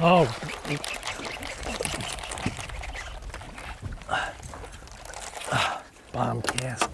Oh. Bomb cast.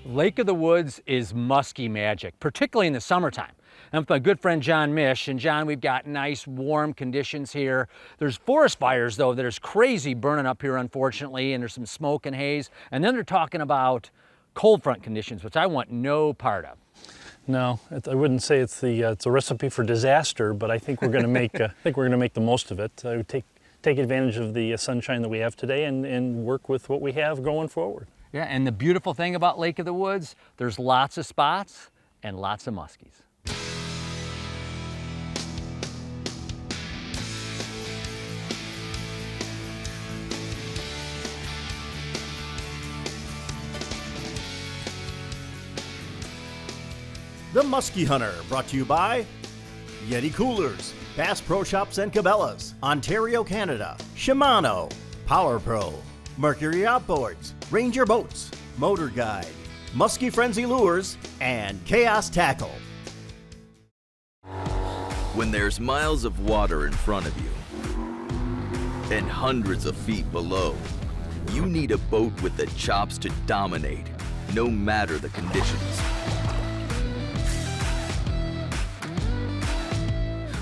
Lake of the Woods is musky magic, particularly in the summertime. I'm with my good friend John Mich, and John, we've got nice warm conditions here. There's forest fires though that is crazy burning up here unfortunately, and there's some smoke and haze. And then they're talking about cold front conditions, which I want no part of. No, I wouldn't say it's a recipe for disaster, but I think we're going to make the most of it. Take advantage of the sunshine that we have today and work with what we have going forward. Yeah, and the beautiful thing about Lake of the Woods, there's lots of spots and lots of muskies. The Musky Hunter, brought to you by Yeti Coolers, Bass Pro Shops and Cabela's, Ontario, Canada, Shimano, Power Pro, Mercury Outboards, Ranger Boats, Motor Guide, Musky Frenzy Lures, and Chaos Tackle. When there's miles of water in front of you and hundreds of feet below, you need a boat with the chops to dominate, no matter the conditions.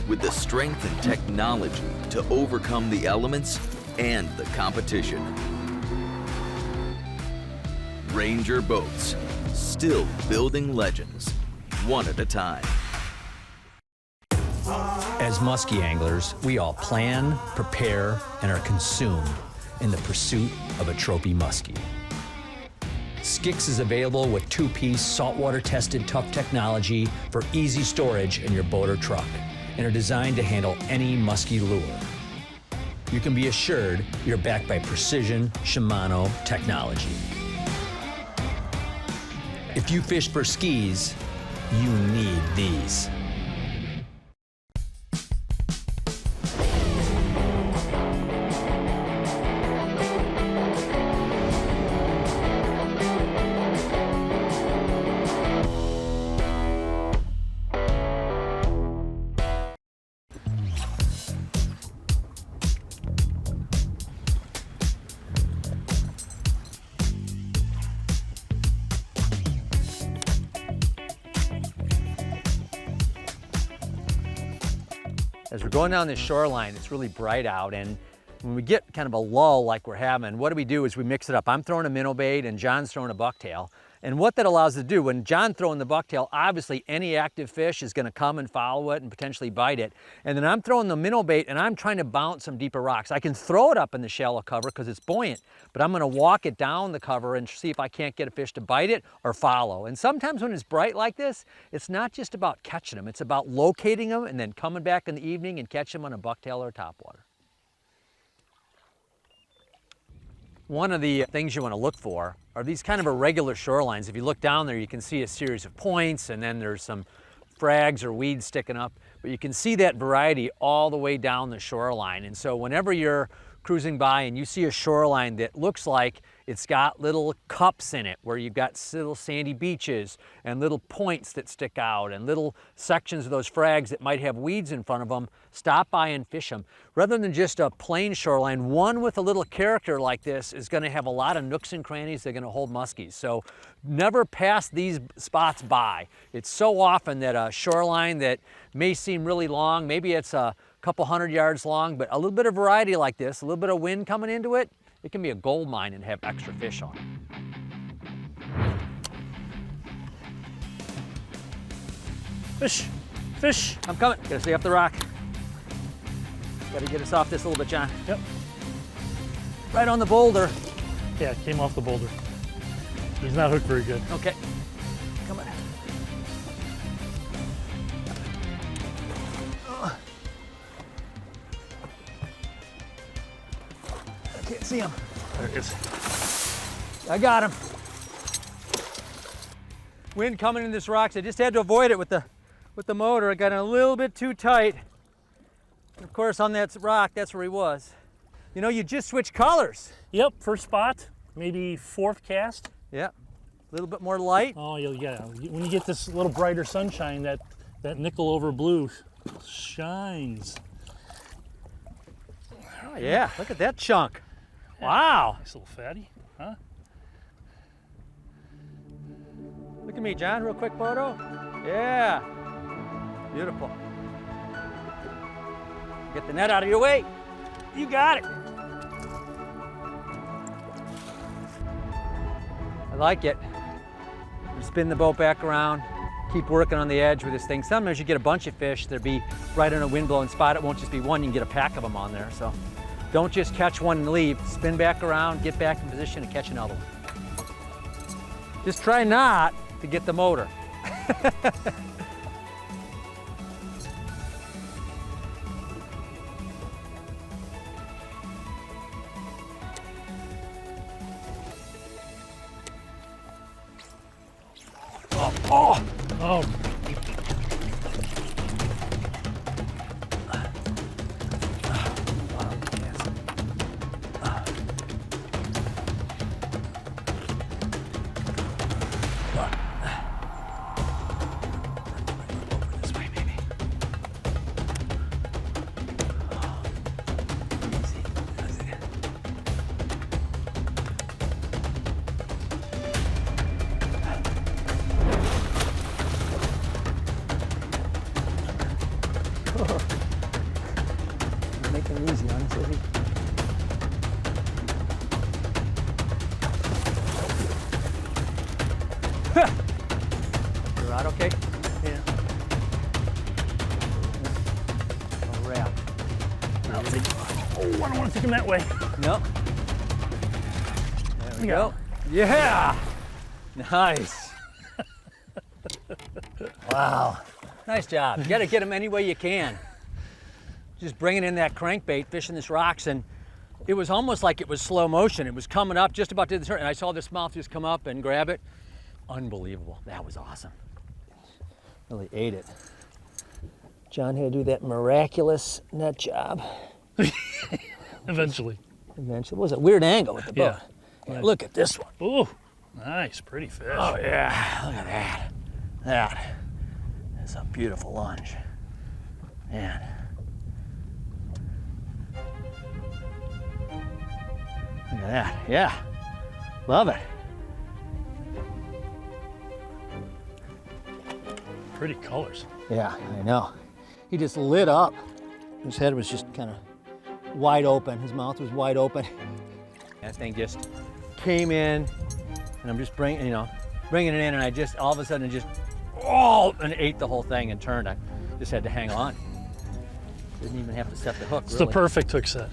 With the strength and technology to overcome the elements and the competition. Ranger Boats, still building legends, one at a time. As musky anglers, we all plan, prepare, and are consumed in the pursuit of a trophy muskie. Skix is available with two-piece saltwater-tested tough technology for easy storage in your boat or truck, and are designed to handle any musky lure. You can be assured you're backed by precision Shimano technology. If you fish for skis, you need these. As we're going down this shoreline, it's really bright out, and when we get kind of a lull like we're having, what do? Is we mix it up. I'm throwing a minnow bait and John's throwing a bucktail. And what that allows us to do, when John's throwing the bucktail, obviously any active fish is gonna come and follow it and potentially bite it. And then I'm throwing the minnow bait and I'm trying to bounce some deeper rocks. I can throw it up in the shallow cover because it's buoyant, but I'm gonna walk it down the cover and see if I can't get a fish to bite it or follow. And sometimes when it's bright like this, it's not just about catching them, it's about locating them and then coming back in the evening and catching them on a bucktail or a topwater. One of the things you want to look for are these kind of irregular shorelines. If you look down there, you can see a series of points, and then there's some frags or weeds sticking up, but you can see that variety all the way down the shoreline. And so whenever you're cruising by and you see a shoreline that looks like it's got little cups in it where you've got little sandy beaches and little points that stick out and little sections of those frags that might have weeds in front of them, stop by and fish them. Rather than just a plain shoreline, one with a little character like this is going to have a lot of nooks and crannies that are going to hold muskies. So never pass these spots by. It's so often that a shoreline that may seem really long, maybe it's a couple 100 yards long, but a little bit of variety like this, a little bit of wind coming into it, it can be a gold mine and have extra fish on it. Fish, fish. I'm coming, gotta stay off the rock. Gotta get us off this a little bit, John. Yep. Right on the boulder. Yeah, it came off the boulder. He's not hooked very good. Okay, come on. see him. There it is. I got him. Wind coming in this rocks. I just had to avoid it with the motor. I got it a little bit too tight. And of course, on that rock, that's where he was. You know, you just switch colors. Yep, first spot, maybe fourth cast. Yeah, a little bit more light. Oh, yeah. When you get this little brighter sunshine, that nickel over blue shines. Oh yeah, look at that chunk. Wow. Nice little fatty, huh? Look at me, John, real quick photo. Yeah, beautiful. Get the net out of your way. You got it. I like it. Spin the boat back around. Keep working on the edge with this thing. Sometimes you get a bunch of fish that'll be right on a wind-blowing spot. It won't just be one, you can get a pack of them on there. So don't just catch one and leave. Spin back around, get back in position and catch another one. Just try not to get the motor. Oh, Making it easy on us, is he? Your rod okay? yeah. A wrap. I'll take him. Oh, I don't want to take him that way. No. There we go. Yeah! Nice. Wow. Nice job. You gotta get him any way you can. Just bringing in that crankbait, fishing this rocks, and it was almost like it was slow motion. It was coming up, just about to the turn, and I saw this mouth just come up and grab it. Unbelievable. That was awesome. Really ate it. John had to do that miraculous net job. Eventually. Eventually. It was a weird angle with the boat. Yeah. Yeah, look at this one. Oh, nice, pretty fish. Oh yeah, look at that. That is a beautiful lunge. Man. Look at that, yeah. Love it. Pretty colors. Yeah, I know. He just lit up. His head was just kind of wide open. His mouth was wide open. That thing just came in, and I'm just bringing it in, and I just, all of a sudden, and ate the whole thing and turned. I just had to hang on. Didn't even have to set the hook, It's really. the perfect hook set.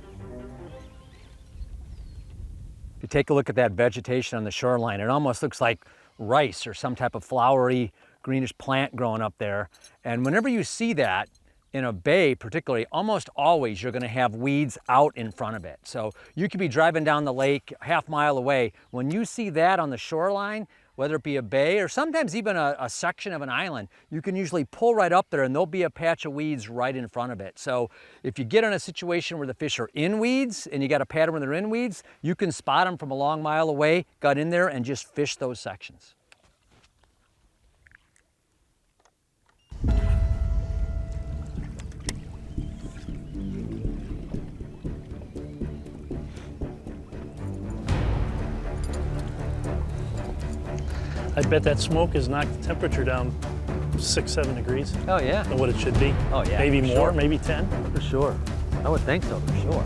If you take a look at that vegetation on the shoreline, it almost looks like rice or some type of flowery greenish plant growing up there. And whenever you see that in a bay particularly, almost always you're gonna have weeds out in front of it. So you could be driving down the lake half mile away. When you see that on the shoreline, whether it be a bay or sometimes even a section of an island, you can usually pull right up there and there'll be a patch of weeds right in front of it. So if you get in a situation where the fish are in weeds and you got a pattern where they're in weeds, you can spot them from a long mile away, got in there and just fish those sections. I bet that smoke has knocked the temperature down 6-7 degrees Oh yeah, than what it should be. Oh, yeah, Maybe for more, sure. maybe 10. for sure. I would think so, for sure.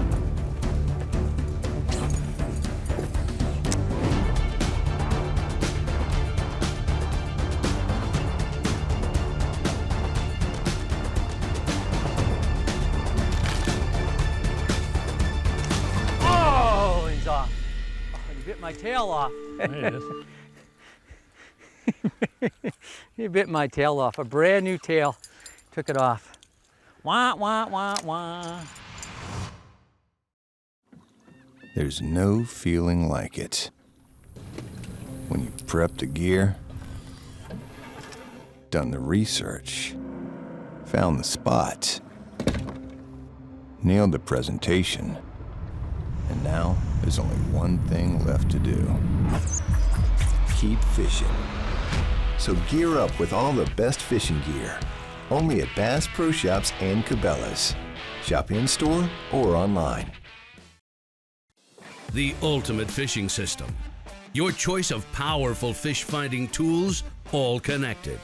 Oh, he's off. Oh, he bit my tail off. There it is. He bit my tail off, a brand new tail. Took it off. Wah, wah, wah, wah. There's no feeling like it. When you prep the gear, done the research, found the spot, nailed the presentation, and now there's only one thing left to do. Keep fishing. So gear up with all the best fishing gear. Only at Bass Pro Shops and Cabela's. Shop in-store or online. The ultimate fishing system. Your choice of powerful fish-finding tools, all connected.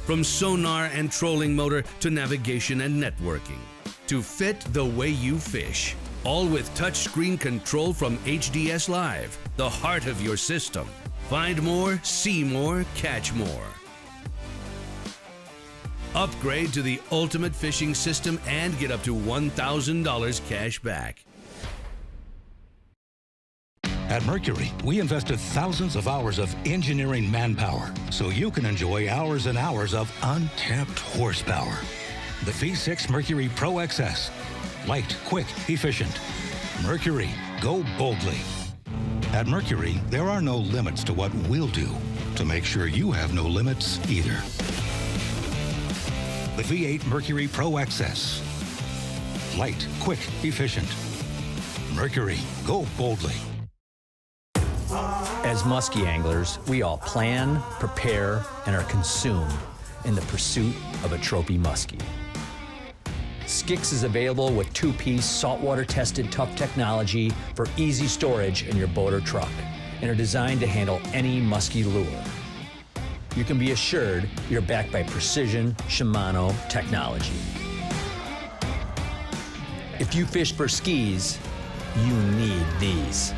From sonar and trolling motor to navigation and networking. To fit the way you fish. All with touchscreen control from HDS Live, the heart of your system. Find more, see more, catch more. Upgrade to the ultimate fishing system and get up to $1,000 cash back. At Mercury, we invested thousands of hours of engineering manpower so you can enjoy hours and hours of untapped horsepower. The V6 Mercury Pro XS. Light, quick, efficient. Mercury, go boldly. At Mercury, there are no limits to what we'll do to make sure you have no limits either. The V8 Mercury Pro XS. Light, quick, efficient. Mercury, go boldly. As musky anglers, we all plan, prepare, and are consumed in the pursuit of a trophy muskie. Skix is available with two-piece, saltwater-tested tough technology for easy storage in your boat or truck, and are designed to handle any musky lure. You can be assured you're backed by precision Shimano technology. If you fish for skis, you need these.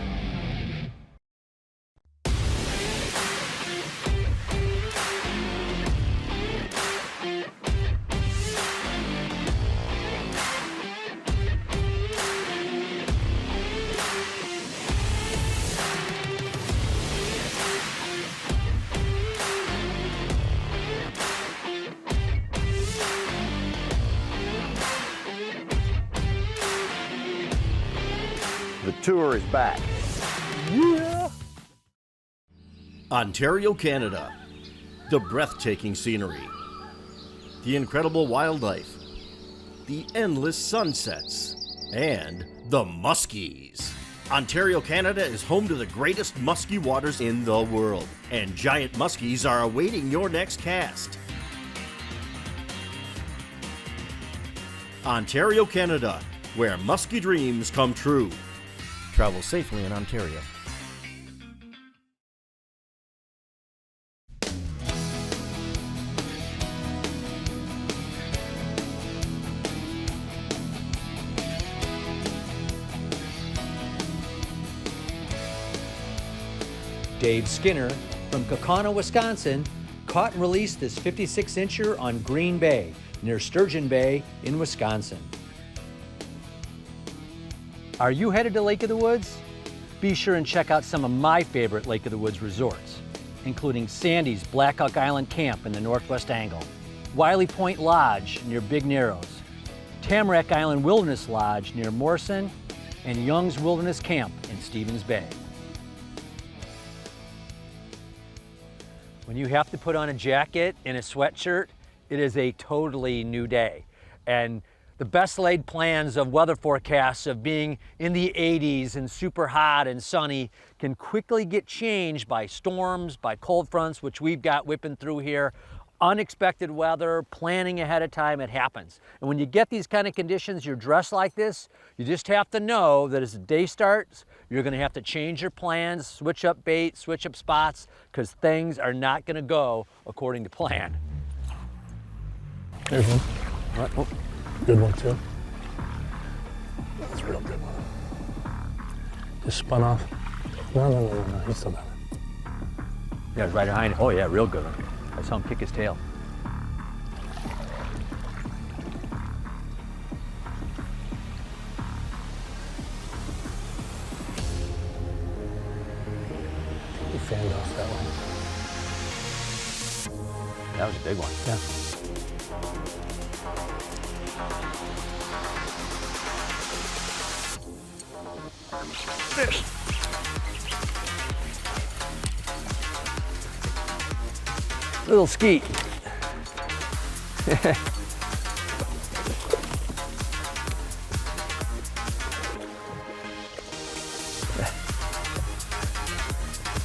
The tour is back. Yeah! Ontario, Canada. The breathtaking scenery. The incredible wildlife. The endless sunsets. And the muskies. Ontario, Canada is home to the greatest musky waters in the world. And giant muskies are awaiting your next cast. Ontario, Canada, where musky dreams come true. Travel safely in Ontario. Dave Skinner from Kaukauna, Wisconsin, caught and released this 56-incher on Green Bay, near Sturgeon Bay in Wisconsin. Are you headed to Lake of the Woods? Be sure and check out some of my favorite Lake of the Woods resorts, including Sandy's Black Hawk Island Camp in the Northwest Angle, Wiley Point Lodge near Big Narrows, Tamarack Island Wilderness Lodge near Morrison, and Young's Wilderness Camp in Stevens Bay. When you have to put on a jacket and a sweatshirt, it is a totally new day. And the best laid plans of weather forecasts of being in the 80s and super hot and sunny can quickly get changed by storms, by cold fronts, which we've got whipping through here. Unexpected weather, planning ahead of time, it happens. And when you get these kind of conditions, you're dressed like this, you just have to know that as the day starts, you're gonna have to change your plans, switch up bait, switch up spots, because things are not gonna go according to plan. There's one. All right, oh. Good one too. That's a real good one. Just spun off. No, he's still down there. Yeah, right behind. Oh yeah, real good one. I saw him kick his tail. He fanned off that one. That was a big one. Yeah. Fish. Little skeet.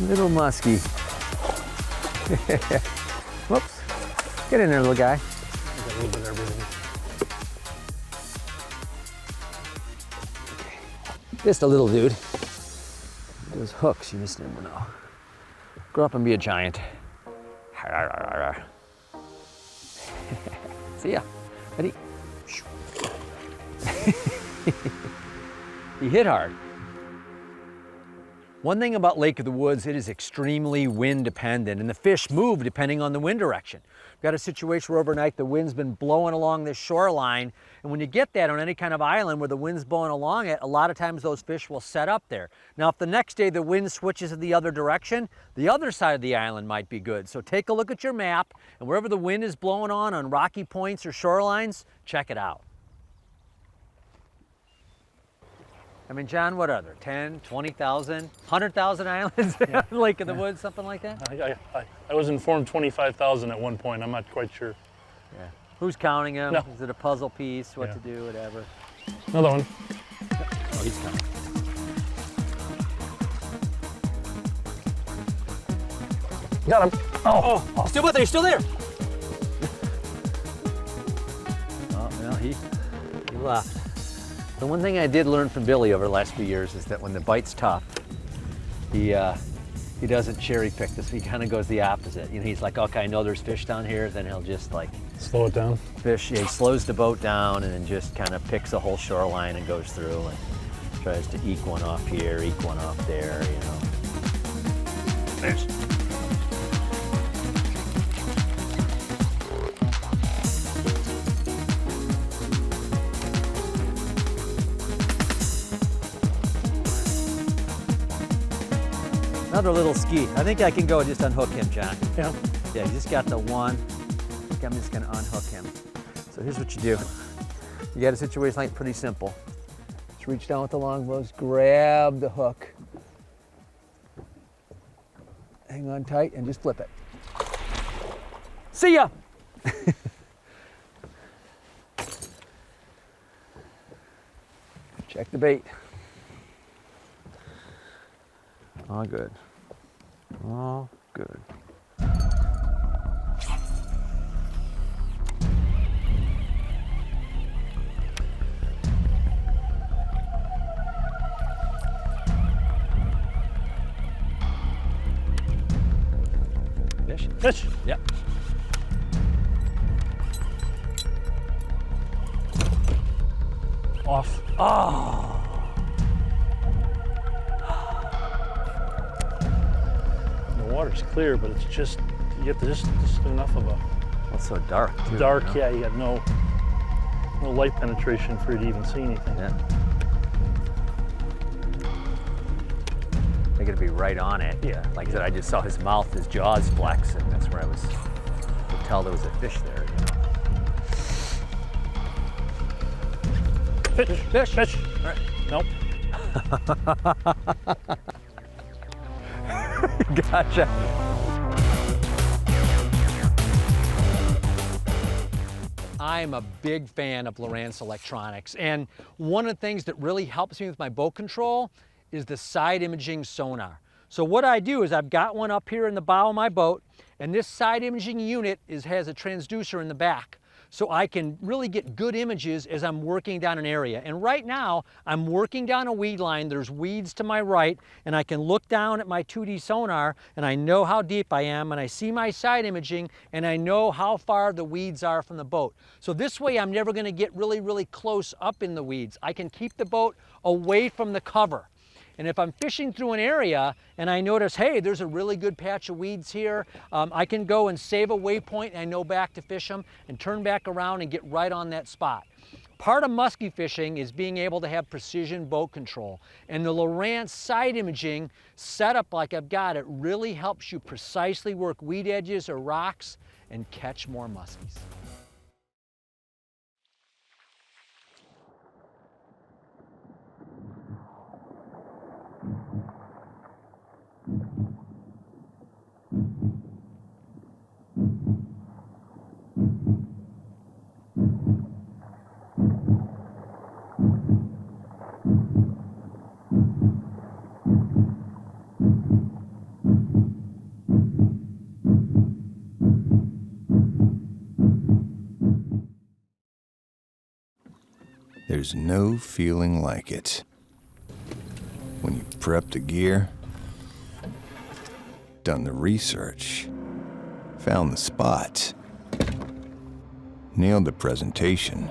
Little musky. Whoops. Get in there, little guy. Got a little bit of everything. Just a little dude. Those hooks, you just never know. Grow up and be a giant. See ya. Ready? He hit hard. One thing about Lake of the Woods, it is extremely wind dependent, and the fish move depending on the wind direction. We've got a situation where overnight the wind's been blowing along this shoreline, and when you get that on any kind of island where the wind's blowing along it, a lot of times those fish will set up there. Now, if the next day the wind switches in the other direction, the other side of the island might be good. So take a look at your map, and wherever the wind is blowing on rocky points or shorelines, check it out. I mean, John, what are there? 10, 20,000, 100,000 islands in Lake of the Woods, something like that? I was informed 25,000 at one point. I'm not quite sure. Yeah. Who's counting them? No. Is it a puzzle piece? What Yeah. to do, whatever? Another one. Oh, he's coming. Got him. Oh, still with there, he's still there. Oh, well, he left. The one thing I did learn from Billy over the last few years is that when the bite's tough, he doesn't cherry pick this. He kind of goes the opposite. You know, he's like, okay, I know there's fish down here. Then he'll just like Slow it down. fish. Yeah, he slows the boat down and then just kind of picks the whole shoreline and goes through and tries to eke one off here, eke one off there. You know. Fish. Another little skeet. I think I can go just unhook him, John. Yeah. Yeah, you just got the one. I think I'm just gonna unhook him. So here's what you do. You got a situation like pretty simple. Just reach down with the longbows, grab the hook, hang on tight, and just flip it. See ya! Check the bait. All good. All good. Fish? Fish. Yep. Off. Oh! The water's clear, but it's just, you get just enough of a It's so dark, too. dark, you know? yeah, you got no light penetration for you to even see anything. Yeah. They gotta be right on it. Yeah. Like I said, I just saw his mouth, his jaws flex, and that's where I could tell there was a fish there, you know. Fish. Fish. Fish. All right. Nope. Gotcha. I'm a big fan of Lowrance Electronics, and one of the things that really helps me with my boat control is the side imaging sonar. So what I do is I've got one up here in the bow of my boat, and this side imaging unit has a transducer in the back. So I can really get good images as I'm working down an area. And right now, I'm working down a weed line. There's weeds to my right, and I can look down at my 2D sonar, and I know how deep I am, and I see my side imaging, and I know how far the weeds are from the boat. So this way, I'm never gonna get really, really close up in the weeds. I can keep the boat away from the cover. And if I'm fishing through an area and I notice, hey, there's a really good patch of weeds here, I can go and save a waypoint and I know back to fish them and turn back around and get right on that spot. Part of musky fishing is being able to have precision boat control. And the Lowrance side imaging setup like I've got it really helps you precisely work weed edges or rocks and catch more muskies. There's no feeling like it. When you prep the gear, done the research, found the spot, nailed the presentation,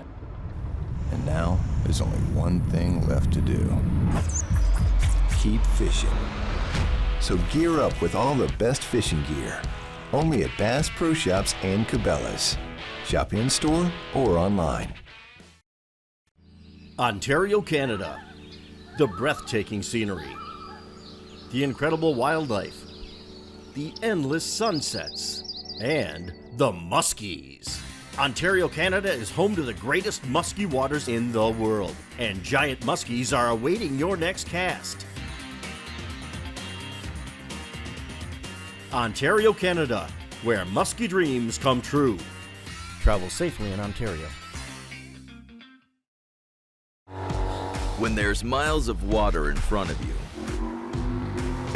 and now there's only one thing left to do. Keep fishing. So gear up with all the best fishing gear, only at Bass Pro Shops and Cabela's. Shop in-store or online. Ontario, Canada. The breathtaking scenery, the incredible wildlife, the endless sunsets, and the muskies. Ontario, Canada is home to the greatest musky waters in the world, and giant muskies are awaiting your next cast. Ontario, Canada, where musky dreams come true. Travel safely in Ontario. When there's miles of water in front of you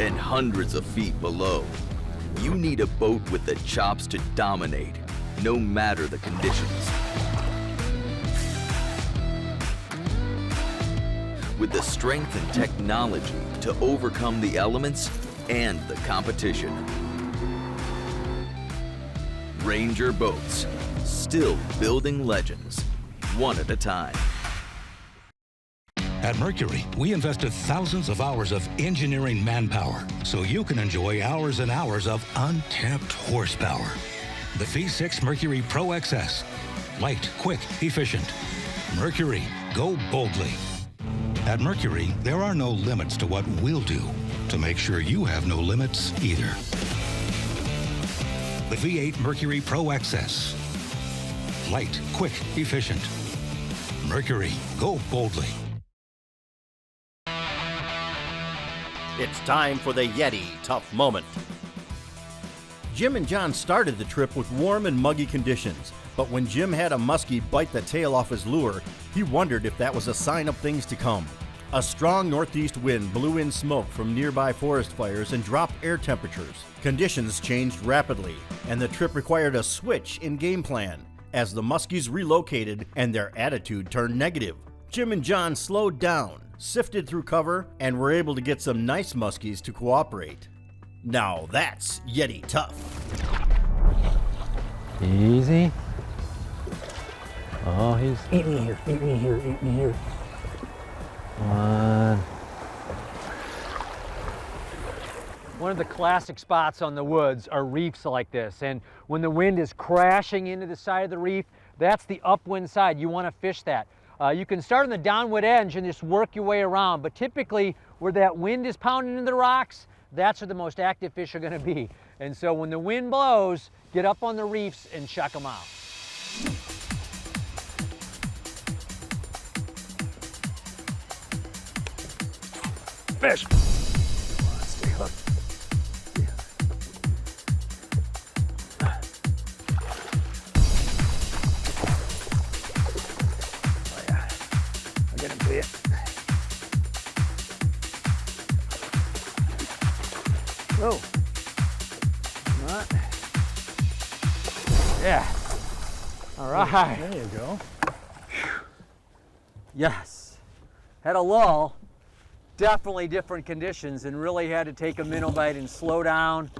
and hundreds of feet below, you need a boat with the chops to dominate, no matter the conditions. With the strength and technology to overcome the elements and the competition. Ranger Boats, still building legends, one at a time. At Mercury, we invested thousands of hours of engineering manpower so you can enjoy hours and hours of untapped horsepower. The V6 Mercury Pro XS. Light, quick, efficient. Mercury, go boldly. At Mercury, there are no limits to what we'll do to make sure you have no limits either. The V8 Mercury Pro XS. Light, quick, efficient. Mercury, go boldly. It's time for the Yeti Tough Moment. Jim and John started the trip with warm and muggy conditions, but when Jim had a muskie bite the tail off his lure, he wondered if that was a sign of things to come. A strong northeast wind blew in smoke from nearby forest fires and dropped air temperatures. Conditions changed rapidly, and the trip required a switch in game plan as the muskies relocated and their attitude turned negative. Jim and John slowed down, sifted through cover, and were able to get some nice muskies to cooperate. Now that's Yeti tough. Easy. Oh, he's Eat me here, eat me here, eat me here. One of the classic spots on the woods are reefs like this, and when the wind is crashing into the side of the reef, that's the upwind side. You want to fish that. You can start on the downwind edge and just work your way around, but typically where that wind is pounding into the rocks, that's where the most active fish are going to be. And so when the wind blows, get up on the reefs and check them out. Fish! Stay hooked. I'll get him to you. Oh. Not. Yeah. All right. There you go. Yes. Had a lull. Definitely different conditions, and really had to take a minnow bite and slow down,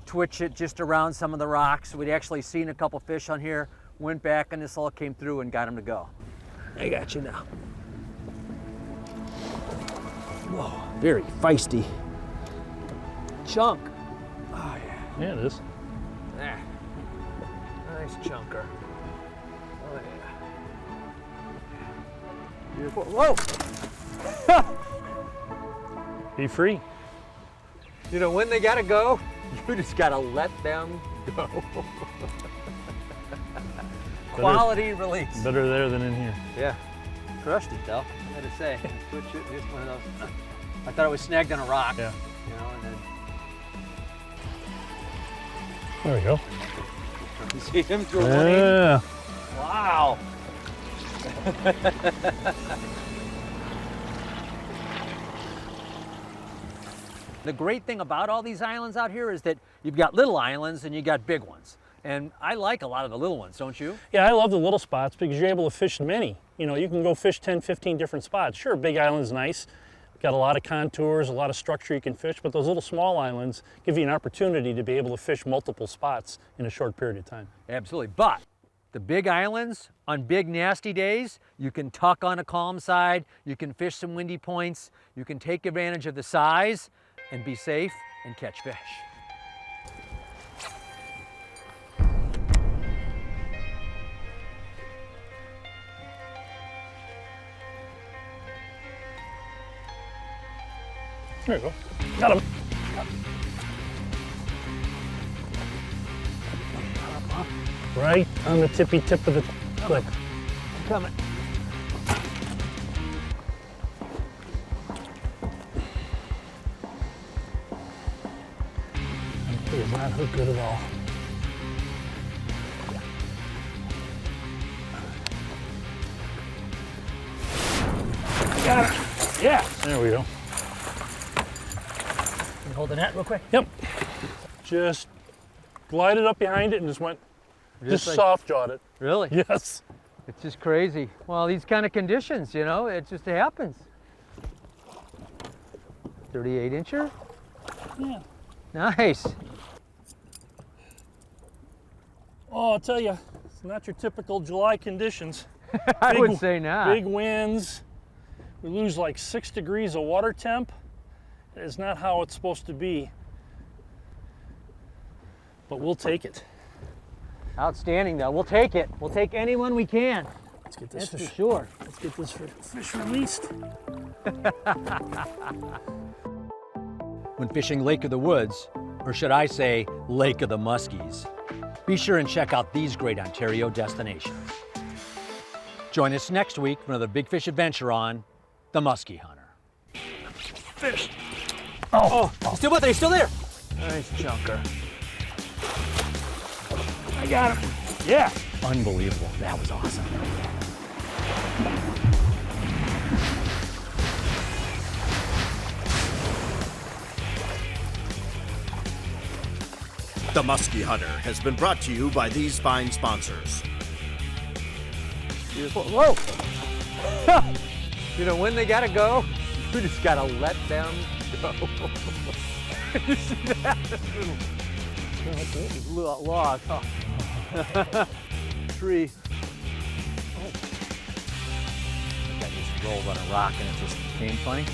twitch it just around some of the rocks. We'd actually seen a couple fish on here, went back, and this all came through and got them to go. I got you now. Whoa, very feisty. Chunk. Oh yeah. Yeah, it is. There. Nice chunker. Oh yeah. Beautiful. Whoa! Be free. You know, when they gotta go, you just gotta let them go. Quality release. Better there than in here. Yeah. Crushed it though, I gotta say. Twitch it, just one of those. I thought it was snagged on a rock. Yeah. You know, and then There we go. you see him through one in. Yeah. Wow. The great thing about all these islands out here is that you've got little islands and you got big ones. And I like a lot of the little ones, don't you? Yeah, I love the little spots because you're able to fish many. You know, you can go fish 10, 15 different spots. Sure, Big Island's nice. Got a lot of contours, a lot of structure you can fish, but those little small islands give you an opportunity to be able to fish multiple spots in a short period of time. Absolutely. But the big islands, on big nasty days, you can tuck on a calm side, you can fish some windy points, you can take advantage of the size and be safe and catch fish. There you go. Got him. Right on the tippy tip of the click. Coming. He is not hooked good at all. Got it. Yeah. There we go. Can you hold the net real quick? Yep. Just glided up behind it and just went, just like- soft jawed it. Really? Yes. It's just crazy. Well, these kind of conditions, you know, it just happens. 38 incher? Yeah. Nice. Oh, I'll tell you, it's not your typical July conditions. I would say not. Big winds. We lose like 6 degrees of water temp. It's not how it's supposed to be. But we'll take it. Outstanding, though. We'll take it. We'll take anyone we can. Let's get this That's fish. for sure. Let's get this fish released. When fishing Lake of the Woods, or should I say Lake of the Muskies, be sure and check out these great Ontario destinations. Join us next week for another big fish adventure on the Musky Hunter. Fish. Oh, he's still with it. He's still there. Nice chunker. I got him. Yeah. Unbelievable. That was awesome. The Musky Hunter has been brought to you by these fine sponsors. Whoa! You know, when they gotta go, we just gotta let them go. You see that? Little log. Oh. Tree. Oh. That just rolled on a rock and it just came funny.